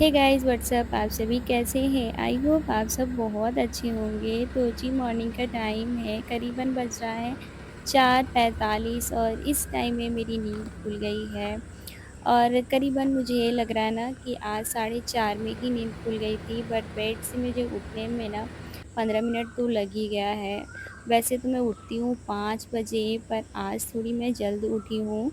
Hey guys what's up, आप सभी कैसे हैं? आई होप आप सब बहुत अच्छे होंगे। तो जी मॉर्निंग का टाइम है, करीबन बज रहा है 4:45 और इस टाइम में मेरी नींद खुल गई है। और करीबन मुझे ये लग रहा है ना कि आज साढ़े 4 में ही नींद खुल गई थी, बट बेड से मुझे उठने में ना 15 मिनट तो लग ही गया है। वैसे तो मैं उठती हूँ 5 बजे, पर आज थोड़ी मैं जल्द उठी हूँ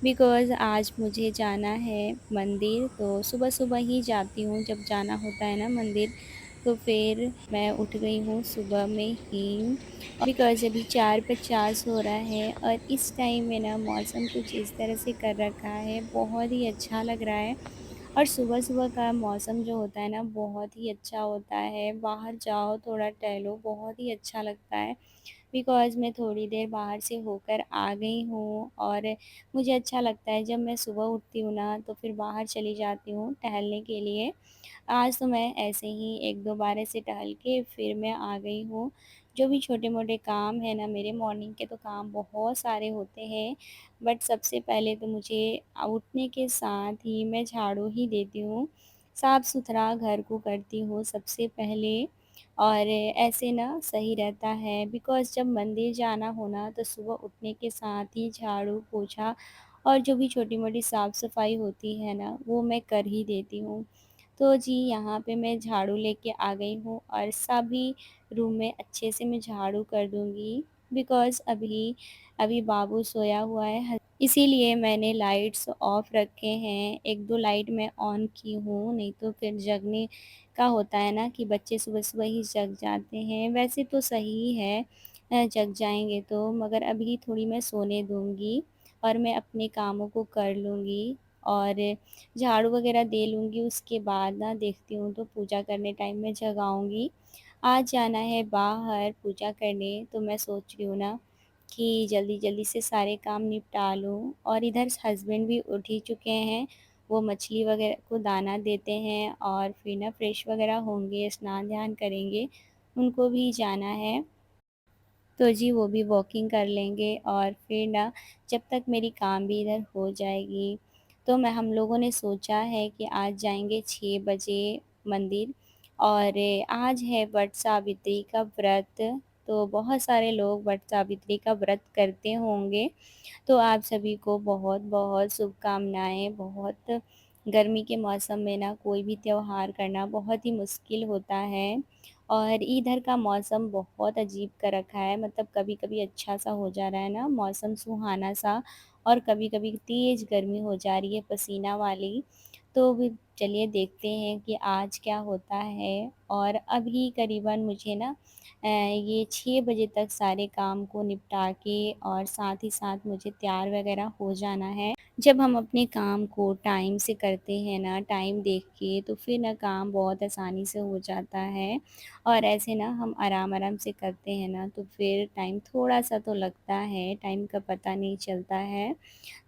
बिकॉज़ आज मुझे जाना है मंदिर, तो सुबह-सुबह ही जाती हूँ जब जाना होता है ना मंदिर, तो फिर मैं उठ गई हूँ सुबह में ही बिकॉज़ अभी 4:50 हो रहा है और इस टाइम में ना मौसम कुछ इस तरह से कर रखा है, बहुत ही अच्छा लग रहा है। और सुबह-सुबह का मौसम जो होता है ना बहुत ही अच्छा होता है, बाहर जाओ थोड़ा टहलो, बहुत ही अच्छा लगता है। बिकॉज़ मैं थोड़ी देर बाहर से होकर आ गई हूँ और मुझे अच्छा लगता है जब मैं सुबह उठती हूँ ना तो फिर बाहर चली जाती हूँ टहलने के लिए। आज तो मैं ऐसे ही 1-2 बार ऐसे टहल के फिर मैं आ गई हूँ। जो भी छोटे-मोटे काम हैं ना मेरे मॉर्निंग के तो काम बहुत सारे होते हैं, बट सबसे पहले तो मुझे उठने के साथ ही मैं झाड़ू ही देती हूँ। साफ-सुथरा घर को करती हूँ सबसे पहले और ऐसे ना सही रहता है बिकॉज़ जब मंदिर जाना हो ना तो सुबह उठने के साथ ही झाड़ू, पोछा और जो भी छोटी-मोटी साफ-सफाई होती है ना, वो मैं कर ही देती हूँ। तो जी, यहाँ पे मैं झाड़ू लेके आ गई हूँ और सभी रूम में अच्छे से मैं झाड़ू कर दूँगी बिकॉज़ अभी अभी बाबू सोया हुआ है इसीलिए मैंने लाइट्स ऑफ़ रखे हैं। 1-2 लाइट मैं ऑन की हूँ, नहीं तो फिर जगने का होता है ना कि बच्चे सुबह-सुबह ही जग जाते हैं। वैसे तो सही है जग जाएँगे तो, मगर अभी थोड़ी मैं सोने दूँगी और मैं अपने कामों को कर लूँगी और झाड़ू वगैरह दे लूँगी। उसके बाद ना देखती हूँ तो पूजा करने टाइम में जगाऊँगी। आज जाना है बाहर पूजा करने, तो मैं सोच रही हूँ ना कि जल्दी-जल्दी से सारे काम निपटा लूँ और इधर हस्बैंड भी उठ ही चुके हैं। वो मछली वगैरह को दाना देते हैं और फिर ना फ्रेश वगैरह होंगे, स्नान-ध्यान करेंगे, उनको भी जाना है। तो जी, वो भी वॉकिंग कर लेंगे और फिर ना जब तक मेरी काम भी इधर हो जाएगी, तो मैं हम लोगों ने सोचा है कि आज जाएँगे 6 बजे मंदिर और आज है वट सावित्री का व्रत, तो बहुत सारे लोग वट सावित्री का व्रत करते होंगे। तो आप सभी को बहुत-बहुत शुभकामनाएँ। बहुत गर्मी के मौसम में ना कोई भी त्योहार करना बहुत ही मुश्किल होता है और इधर का मौसम बहुत अजीब कर रखा है, मतलब कभी-कभी अच्छा-सा हो जा रहा है ना मौसम सुहाना-सा और कभी-कभी तेज़ गर्मी हो जा रही है पसीना वाली। तो भी चलिए देखते हैं कि आज क्या होता है और अभी करीबन मुझे ना ये 6 बजे तक सारे काम को निपटा के और साथ ही साथ मुझे तैयार वगैरह हो जाना है। जब हम अपने काम को टाइम से करते हैं ना, टाइम देख के, तो फिर ना काम बहुत आसानी से हो जाता है और ऐसे ना हम आराम-आराम से करते हैं ना, तो फिर टाइम थोड़ा-सा तो लगता है, टाइम का पता नहीं चलता है।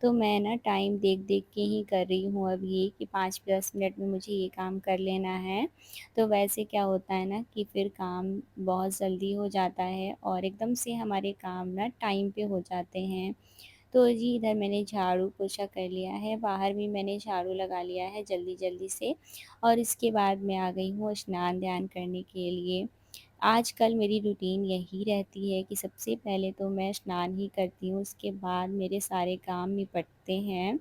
तो मैं ना टाइम देख-देख के ही कर रही हूँ अभी कि 5-10 मिनट में मुझे ये काम कर लेना है। तो वैसे क्या होता है ना कि फिर काम बहुत जल्दी हो जाता है और एकदम से हमारे काम ना टाइम पे हो जाते हैं। तो जी, इधर मैंने झाड़ू पोछा कर लिया है, बाहर भी मैंने झाड़ू लगा लिया है जल्दी-जल्दी से और इसके बाद मैं आ गई हूँ स्नान-ध्यान करने के लिए। आजकल मेरी रूटीन यही रहती है कि सबसे पहले तो मैं स्नान ही करती हूँ, उसके बाद मेरे सारे काम निपटते हैं।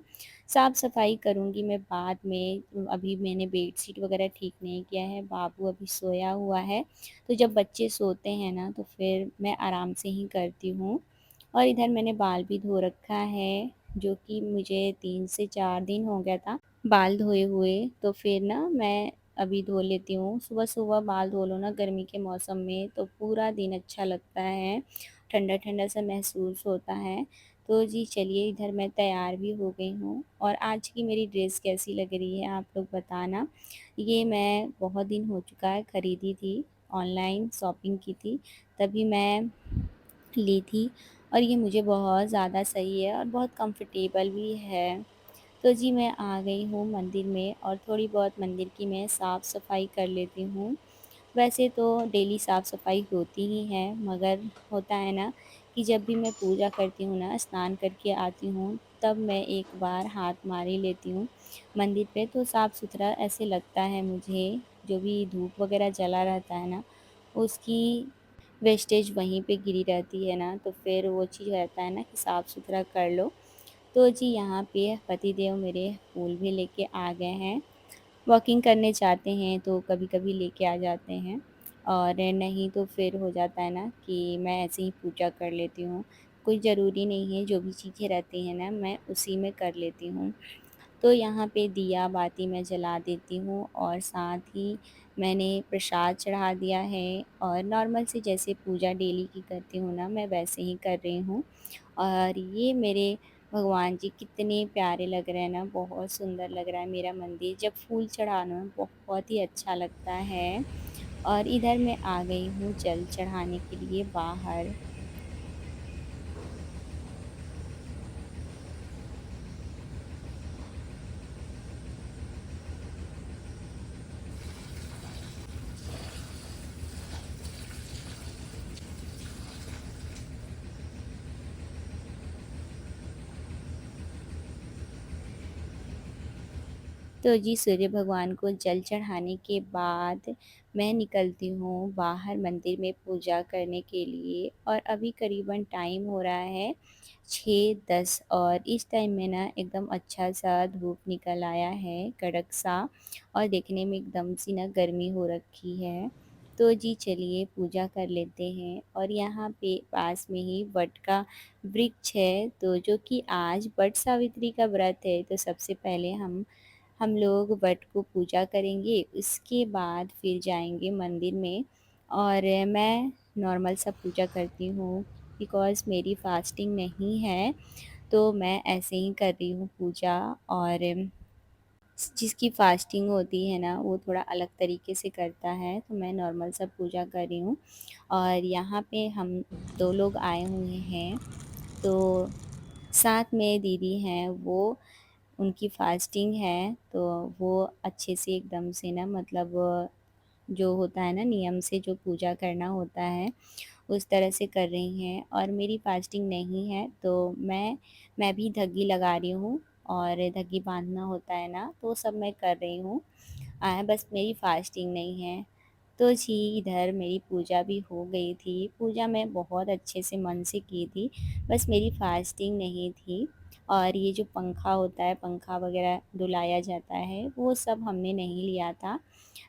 साफ-सफाई करूँगी मैं बाद में, अभी मैंने बेडशीट वगैरह ठीक नहीं किया है, बाबू अभी सोया हुआ है, तो जब बच्चे सोते हैं ना, तो फिर मैं आराम से ही करती हूँ। और इधर मैंने बाल भी धो रखा है, जो कि मुझे 3 से 4 दिन हो गया था बाल धोए हुए, तो फिर ना मैं अभी धो लेती हूँ। सुबह-सुबह बाल धो लो ना गर्मी के मौसम में तो पूरा दिन अच्छा लगता है, ठंडा-ठंडा सा महसूस होता है। तो जी चलिए, इधर मैं तैयार भी हो गई हूँ और आज की मेरी ड्रेस कैसी लग रही है आप लोग बताना। ये मैं बहुत दिन हो चुका है खरीदी थी, ऑनलाइन शॉपिंग की थी, तभी मैं ली थी और ये मुझे बहुत ज़्यादा सही है और बहुत कंफ़र्टेबल भी है। तो जी, मैं आ गई हूँ मंदिर में और थोड़ी बहुत मंदिर की मैं साफ़-सफ़ाई कर लेती हूँ। वैसे तो डेली साफ़-सफ़ाई होती ही है, मगर होता है ना कि जब भी मैं पूजा करती हूँ ना, स्नान करके आती हूँ, तब मैं एक बार हाथ मार ही लेती हूँ मंदिर पे, तो साफ़-सुथरा ऐसे लगता है मुझे, जो भी धूप वग़ैरह जला रहता है ना, उसकी वेस्टेज वहीं पे गिरी रहती है ना, तो फिर वो चीज़ रहता है ना कि साफ़-सुथरा कर लो। तो जी, यहाँ पे पतिदेव मेरे फूल भी लेके आ गए हैं। वॉकिंग करने जाते हैं तो कभी-कभी लेके आ जाते हैं और नहीं तो फिर हो जाता है ना कि मैं ऐसे ही पूजा कर लेती हूँ। कोई ज़रूरी नहीं है, जो भी चीज़ें रहती हैं ना मैं उसी में कर लेती हूँ। तो यहाँ पे दिया बाती मैं जला देती हूँ और साथ ही मैंने प्रसाद चढ़ा दिया है और नॉर्मल से जैसे पूजा डेली की करती हूँ ना, मैं वैसे ही कर रही हूँ। और ये मेरे भगवान जी कितने प्यारे लग रहे हैं ना, बहुत सुंदर लग रहा है मेरा मंदिर। जब फूल चढ़ाना बहुत ही अच्छा लगता है और इधर मैं आ गई हूँ जल चढ़ाने के लिए बाहर। तो जी, सूर्य भगवान को जल चढ़ाने के बाद मैं निकलती हूँ बाहर मंदिर में पूजा करने के लिए और अभी करीबन टाइम हो रहा है 6:10 और इस टाइम में ना एकदम अच्छा-सा धूप निकल आया है, कड़क-सा और देखने में एकदम सी ना गर्मी हो रखी है। तो जी, चलिए पूजा कर लेते हैं और यहाँ पे पास में ही वट का वृक्ष है, तो जो कि आज वट सावित्री का व्रत है, तो सबसे पहले हम लोग वट को पूजा करेंगे, उसके बाद फिर जाएँगे मंदिर में और मैं नॉर्मल सा पूजा करती हूँ बिकॉज़ मेरी फ़ास्टिंग नहीं है, तो मैं ऐसे ही कर रही हूँ पूजा और जिसकी फ़ास्टिंग होती है ना, वो थोड़ा अलग तरीके से करता है, तो मैं नॉर्मल सा पूजा कर रही हूँ और यहाँ पे हम 2 लोग आए हुए हैं, तो साथ में दीदी हैं वो उनकी फ़ास्टिंग है, तो वो अच्छे से एकदम से ना मतलब जो होता है ना नियम से जो पूजा करना होता है, उस तरह से कर रही हैं और मेरी फ़ास्टिंग नहीं है, तो मैं भी धग्गी लगा रही हूँ और धग्गी बाँधना होता है ना, तो वो सब मैं कर रही हूँ। बस मेरी फ़ास्टिंग नहीं है। तो जी, इधर मेरी पूजा भी हो गई थी। पूजा मैं बहुत अच्छे से मन से की थी, बस मेरी फ़ास्टिंग नहीं थी और ये जो पंखा होता है, पंखा वग़ैरह डुलाया जाता है, वो सब हमने नहीं लिया था।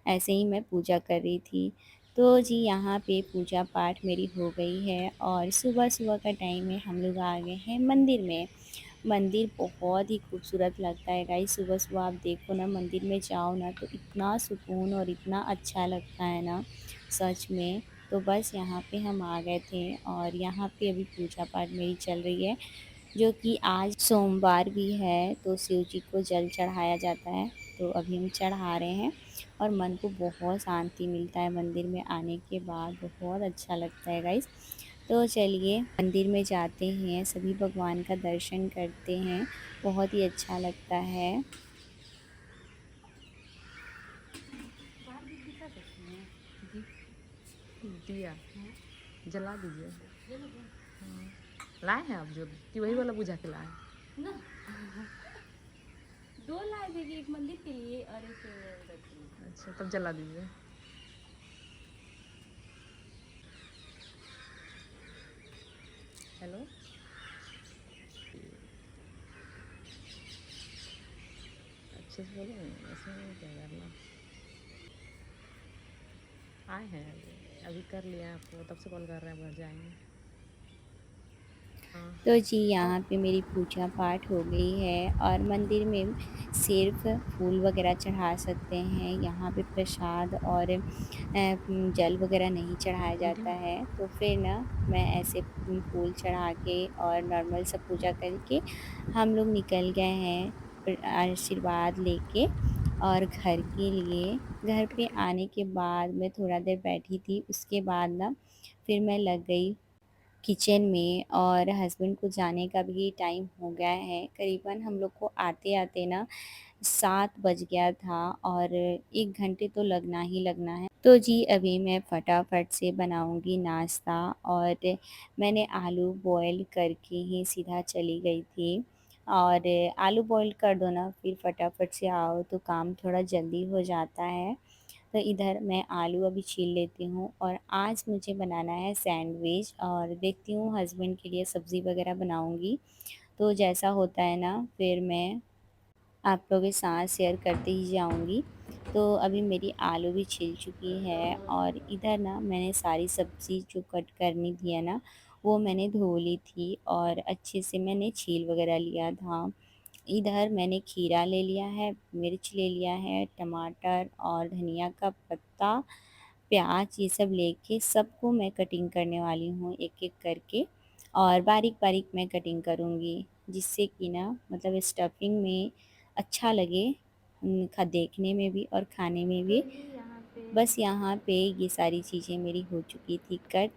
ऐसे ही मैं पूजा कर रही थी। तो जी, यहाँ पे पूजा-पाठ मेरी हो गई है और सुबह-सुबह का टाइम है, हम लोग आ गए हैं मंदिर में। मंदिर बहुत ही खूबसूरत लगता है गाइस, सुबह-सुबह आप देखो ना मंदिर में जाओ ना तो इतना सुकून और इतना अच्छा लगता है ना, सच में। तो बस यहाँ पे हम आ गए थे और यहाँ पे अभी पूजा-पाठ मेरी चल रही है, जो कि आज सोमवार भी है, तो शिव जी को जल चढ़ाया जाता है, तो अभी हम चढ़ा रहे हैं और मन को बहुत शांति मिलता है मंदिर में आने के बाद, बहुत अच्छा लगता है गाइस। तो चलिए मंदिर में जाते हैं, सभी भगवान का दर्शन करते हैं, बहुत ही अच्छा लगता है। दिया जला दीजिए। हाँ। लाए हैं आप जो कि वही वाला बुझा के लाए हैं? ना 2 लाए थे कि एक मंदिर के लिए और एक व्रत के लिए। अच्छा तब जला दीजिए। हेलो। अच्छे से बोलो ना, इसमें नहीं क्या करना। आए हैं अभी अभी कर लिया आपको, तब से कॉल कर रहे हैं, घर जाएंगे। हाँ। तो जी, यहाँ पे मेरी पूजा-पाठ हो गई है और मंदिर में सिर्फ़ फूल वग़ैरह चढ़ा सकते हैं, यहाँ पे प्रसाद और जल वग़ैरह नहीं चढ़ाया वीडियो जाता है। तो फिर ना मैं ऐसे फूल चढ़ा के और नॉर्मल सा पूजा करके हम लोग निकल गए हैं आशीर्वाद लेके और घर के लिए। घर पे आने के बाद मैं थोड़ा देर बैठी थी, उसके बाद ना फिर मैं लग गई किचन में और हस्बैंड को जाने का भी टाइम हो गया है। करीबन हम लोग को आते-आते ना 7 बज गया था और 1 घंटे तो लगना ही लगना है। तो जी अभी मैं फटाफट से बनाऊँगी नाश्ता और मैंने आलू बॉयल करके ही सीधा चली गई थी और आलू बॉयल कर दो ना फिर फटाफट से आओ तो काम थोड़ा जल्दी हो जाता है। तो इधर मैं आलू अभी छील लेती हूँ और आज मुझे बनाना है सैंडविच और देखती हूँ हस्बैंड के लिए सब्ज़ी वग़ैरह बनाऊँगी। तो जैसा होता है ना फिर मैं आप लोगों के साथ शेयर करते ही जाऊँगी। तो अभी मेरी आलू भी छिल चुकी है और इधर ना मैंने सारी सब्ज़ी जो कट करनी थी है ना, वो मैंने धो ली थी और अच्छे से मैंने छील वग़ैरह लिया था। इधर मैंने खीरा ले लिया है, मिर्च ले लिया है, टमाटर और धनिया का पत्ता, प्याज़ ये सब लेके सबको मैं कटिंग करने वाली हूँ एक-एक करके और बारीक-बारीक मैं कटिंग करूँगी, जिससे कि ना मतलब स्टफिंग में अच्छा लगे देखने में भी और खाने में भी। बस यहाँ पे ये सारी चीज़ें मेरी हो चुकी थी कट।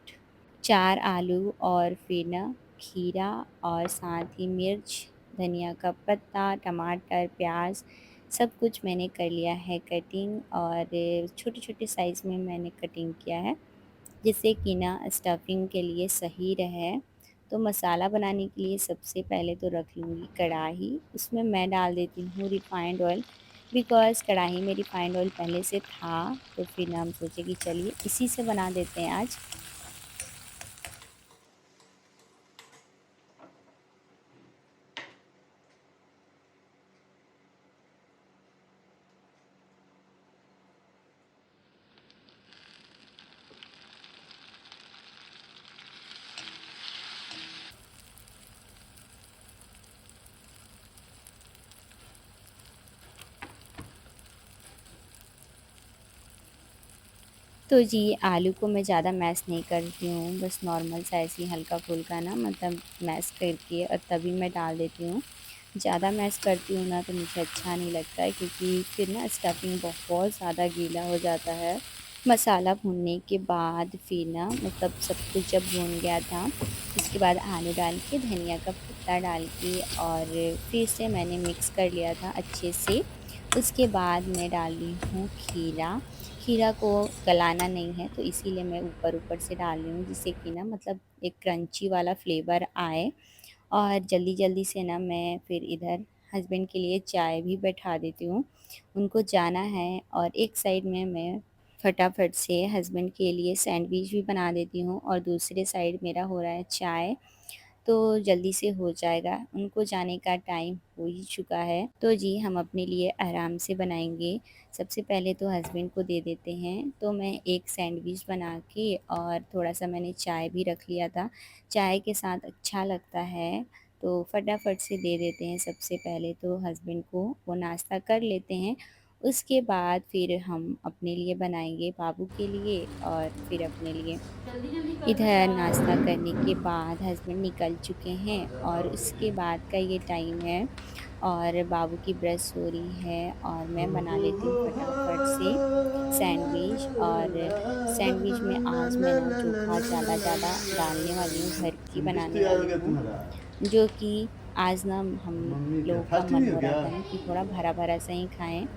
4 आलू और फिर ना खीरा और साथ ही मिर्च, धनिया का पत्ता, टमाटर, प्याज़ सब कुछ मैंने कर लिया है कटिंग और छोटे-छोटे साइज़ में मैंने कटिंग किया है, जिससे कि ना स्टफिंग के लिए सही रहे। तो मसाला बनाने के लिए सबसे पहले तो रख लूँगी कढ़ाई, उसमें मैं डाल देती हूँ रिफाइंड ऑयल बिकॉज़ कढ़ाई में रिफाइंड ऑयल पहले से था, तो फिर ना हम सोचे कि चलिए इसी से बना देते हैं आज। तो जी, आलू को मैं ज़्यादा मैश नहीं करती हूँ, बस नॉर्मल सा ऐसे ही हल्का-फुल्का ना मतलब मैश करके और तभी मैं डाल देती हूँ। ज़्यादा मैश करती हूँ ना तो मुझे अच्छा नहीं लगता है क्योंकि फिर ना स्टफिंग बहुत ज़्यादा गीला हो जाता है। मसाला भूनने के बाद फिर ना मतलब सब कुछ जब भून गया था, उसके बाद आलू डाल के धनिया का पत्ता डाल के और फिर से मैंने मिक्स कर लिया था अच्छे से। उसके बाद मैं डाली हूँ खीरा। खीरा को गलाना नहीं है तो इसीलिए मैं ऊपर-ऊपर से डाल रही हूँ जिससे कि ना मतलब एक क्रंची वाला फ्लेवर आए और जल्दी-जल्दी से ना मैं फिर इधर हस्बैंड के लिए चाय भी बैठा देती हूँ। उनको जाना है और एक साइड में मैं फटाफट से हस्बैंड के लिए सैंडविच भी बना देती हूँ और दूसरे साइड मेरा हो रहा है चाय। तो जल्दी से हो जाएगा। उनको जाने का टाइम हो ही चुका है, तो जी हम अपने लिए आराम से बनाएँगे। सबसे पहले तो हस्बैंड को दे देते हैं, तो मैं एक सैंडविच बना के और थोड़ा-सा मैंने चाय भी रख लिया था। चाय के साथ अच्छा लगता है, तो फटाफट से दे देते हैं सबसे पहले तो हस्बैंड को, वो नाश्ता कर लेते हैं। उसके बाद फिर हम अपने लिए बनाएँगे, बाबू के लिए और फिर अपने लिए। इधर नाश्ता करने के बाद हस्बैंड निकल चुके हैं और उसके बाद का ये टाइम है और बाबू की ब्रश हो रही है और मैं बना लेती हूँ फटाफट से सैंडविच और सैंडविच में आज मैं ना चोखा ज़्यादा डालने वाली हूँ, घर की किस बनाने तैयार हो वाली गया हूँ। तुम्हारा? जो कि आज ना हम मम्मी क्या लोगों का फास्टिंग मन है हो रहा क्या? था ना कि थोड़ा भरा-भरा सा ही खाएँ।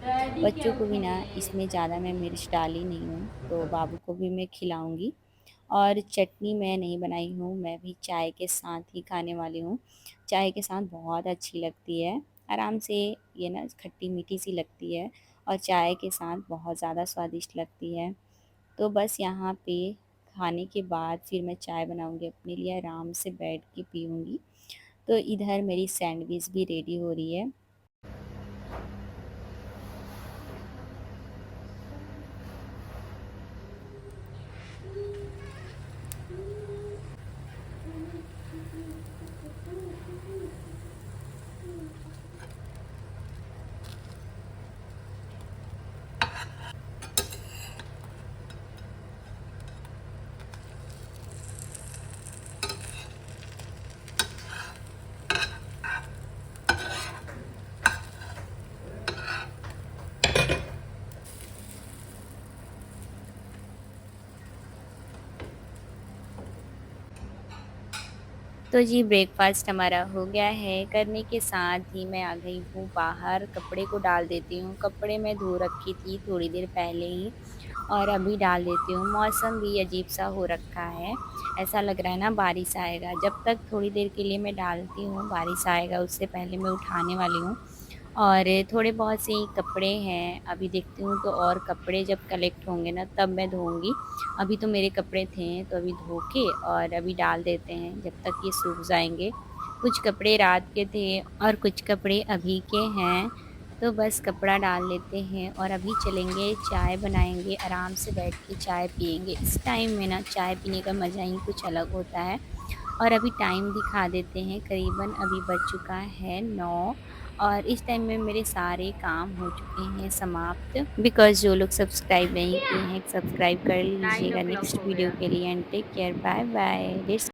बच्चों को भी ना इसमें ज़्यादा मैं मिर्च डाली नहीं हूँ, तो बाबू को भी मैं खिलाऊँगी। और चटनी मैं नहीं बनाई हूँ, मैं भी चाय के साथ ही खाने वाली हूँ। चाय के साथ बहुत अच्छी लगती है, आराम से ये ना खट्टी-मीठी सी लगती है और चाय के साथ बहुत ज़्यादा स्वादिष्ट लगती है। तो बस यहाँ पे खाने के बाद फिर मैं चाय बनाऊँगी अपने लिए, आराम से बैठ के पीऊँगी। तो इधर मेरी सैंडविच भी रेडी हो रही है। तो जी ब्रेकफ़ास्ट हमारा हो गया है, करने के साथ ही मैं आ गई हूँ बाहर, कपड़े को डाल देती हूँ। कपड़े मैं धो रखी थी थोड़ी देर पहले ही और अभी डाल देती हूँ। मौसम भी अजीब-सा हो रखा है, ऐसा लग रहा है ना बारिश आएगा। जब तक थोड़ी देर के लिए मैं डालती हूँ, बारिश आएगा उससे पहले मैं उठाने वाली हूँ। और थोड़े बहुत से ही कपड़े हैं, अभी देखती हूँ तो और कपड़े जब कलेक्ट होंगे ना तब मैं धोऊँगी। अभी तो मेरे कपड़े थे तो अभी धो के और अभी डाल देते हैं जब तक ये सूख जाएँगे। कुछ कपड़े रात के थे और कुछ कपड़े अभी के हैं, तो बस कपड़ा डाल लेते हैं और अभी चलेंगे चाय बनाएँगे, आराम से बैठ के चाय पिएँगे। इस टाइम में ना चाय पीने का मज़ा ही कुछ अलग होता है। और अभी टाइम दिखा देते हैं, करीबन अभी बज चुका है 9 और इस टाइम में मेरे सारे काम हो चुके हैं समाप्त। बिकॉज़ जो लोग सब्सक्राइब नहीं किए हैं, सब्सक्राइब कर 9 ओ लीजिएगा क्लॉक नेक्स्ट हो वीडियो गया। के लिए and take care, bye bye. Let's